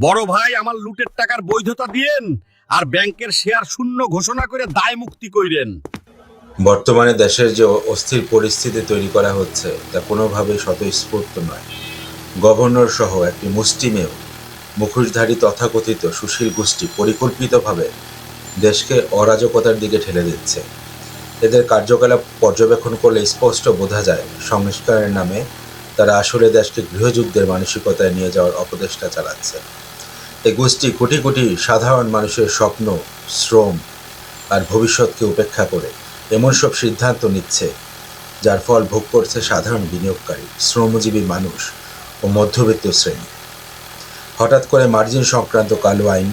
বড় ভাই, আমার লুটের টাকার বৈধতা দিয়েন আর ব্যাংকের শেয়ার শূন্য ঘোষণা করে দায় মুক্তি কইরেন। বর্তমানে দেশের যে অস্থির পরিস্থিতি তৈরি করা হচ্ছে তা কোনোভাবেই স্বতঃস্ফূর্ত নয়। গভর্নর সহ একটি মুষ্টিমেয় মুখোশধারী তথাকথিত সুশীল গোষ্ঠী পরিকল্পিতভাবে দেশকে অরাজকতার দিকে ঠেলে দিচ্ছে। এদের কার্যকলাপ পর্যবেক্ষণ করলে স্পষ্ট বোঝা যায় সংস্কারের নামে তারা আসলে দেশকে গৃহযুদ্ধের মানসিকতায় নিয়ে যাওয়ার অপচেষ্টা চালাচ্ছে। এই গোষ্ঠী কোটি কোটি সাধারণ মানুষের স্বপ্ন, শ্রম আর ভবিষ্যৎকে উপেক্ষা করে এমন সব সিদ্ধান্ত নিচ্ছে যার ফল ভোগ করছে সাধারণ বিনিয়োগকারী, শ্রমজীবী মানুষ ও মধ্যবিত্ত শ্রেণী। হঠাৎ করে মার্জিন সংক্রান্ত কালো আইন,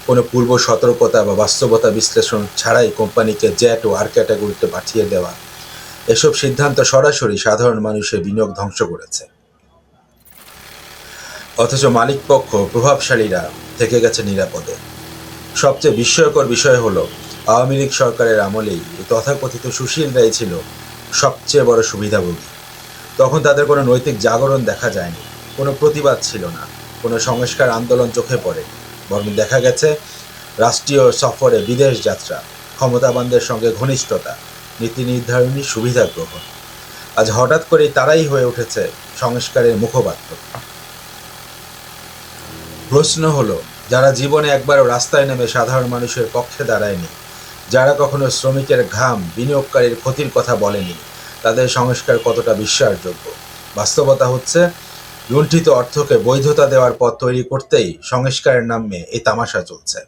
কোনো পূর্ব সতর্কতা বা বাস্তবতা বিশ্লেষণ ছাড়াই কোম্পানিকে জেট ও আর ক্যাটাগরিতে পাঠিয়ে দেওয়া, এসব সিদ্ধান্ত সরাসরি সাধারণ মানুষের বিনিয়োগ ধ্বংস করেছে। অথচ মালিকপক্ষ প্রভাবশালীরা থেকে গেছে নিরাপদে। সবচেয়ে বিস্ময়কর বিষয় হলো, আওয়ামী লীগ সরকারের আমলেই এই তথাকথিত সুশীলরাই ছিল সবচেয়ে বড় সুবিধাভোগী। তখন তাদের কোনো নৈতিক জাগরণ দেখা যায়নি, কোনো প্রতিবাদ ছিল না, কোনো সংস্কার আন্দোলন চোখে পড়েনি। বরং দেখা গেছে রাষ্ট্রীয় সফরে বিদেশ যাত্রা, ক্ষমতাবানদের সঙ্গে ঘনিষ্ঠতা, নীতি নির্ধারণী সুবিধা গ্রহণ। আজ হঠাৎ করেই তারাই হয়ে উঠেছে সংস্কারের মুখপাত্র। প্রশ্ন হলো, যারা জীবনে একবারও রাস্তায় নেমে সাধারণ মানুষের পক্ষে দাঁড়ায়নি, যারা কখনো শ্রমিকের ঘাম, বিনিয়োগকারীর ক্ষতির কথা বলেনি, তাদের সংস্কার কতটা বিশ্বাসযোগ্য? বাস্তবতা হচ্ছে, লুণ্ঠিত অর্থকে বৈধতা দেওয়ার পথ তৈরি করতেই সংস্কারের নামে এই তামাশা চলছে।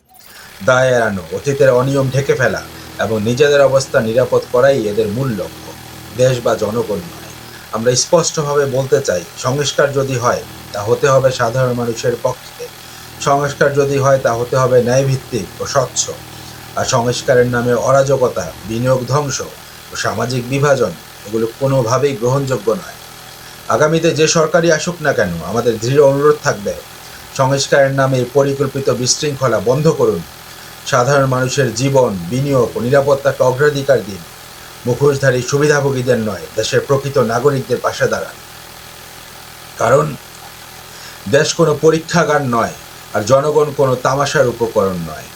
দায় এড়ানো, অতীতের অনিয়ম ঢেকে ফেলা এবং নিজেদের অবস্থা নিরাপদ করাই এদের মূল লক্ষ্য, দেশ বা জনগণ নয়। আমরা স্পষ্টভাবে বলতে চাই, সংস্কার যদি হয় তা হতে হবে সাধারণ মানুষের পক্ষে। সংস্কার যদি হয় তা হতে হবে ন্যায়ভিত্তিক ও স্বচ্ছ। আর সংস্কারের নামে অরাজকতা, বিনিয়োগ ধ্বংস ও সামাজিক বিভাজন, এগুলো কোনোভাবেই গ্রহণযোগ্য নয়। আগামীতে যে সরকারই আসুক না কেন, আমাদের দৃঢ় অনুরোধ থাকবে, সংস্কারের নামে পরিকল্পিত বিশৃঙ্খলা বন্ধ করুন। সাধারণ মানুষের জীবন, বিনিয়োগ ও নিরাপত্তাকে অগ্রাধিকার দিন। মুখোশধারী সুবিধাভোগীদের নয়, দেশের প্রকৃত নাগরিকদের পাশে দাঁড়ান। কারণ দেশ কোনো পরীক্ষাগার নয়, আর জনগণ কোনো তামাশার উপকরণ নয়।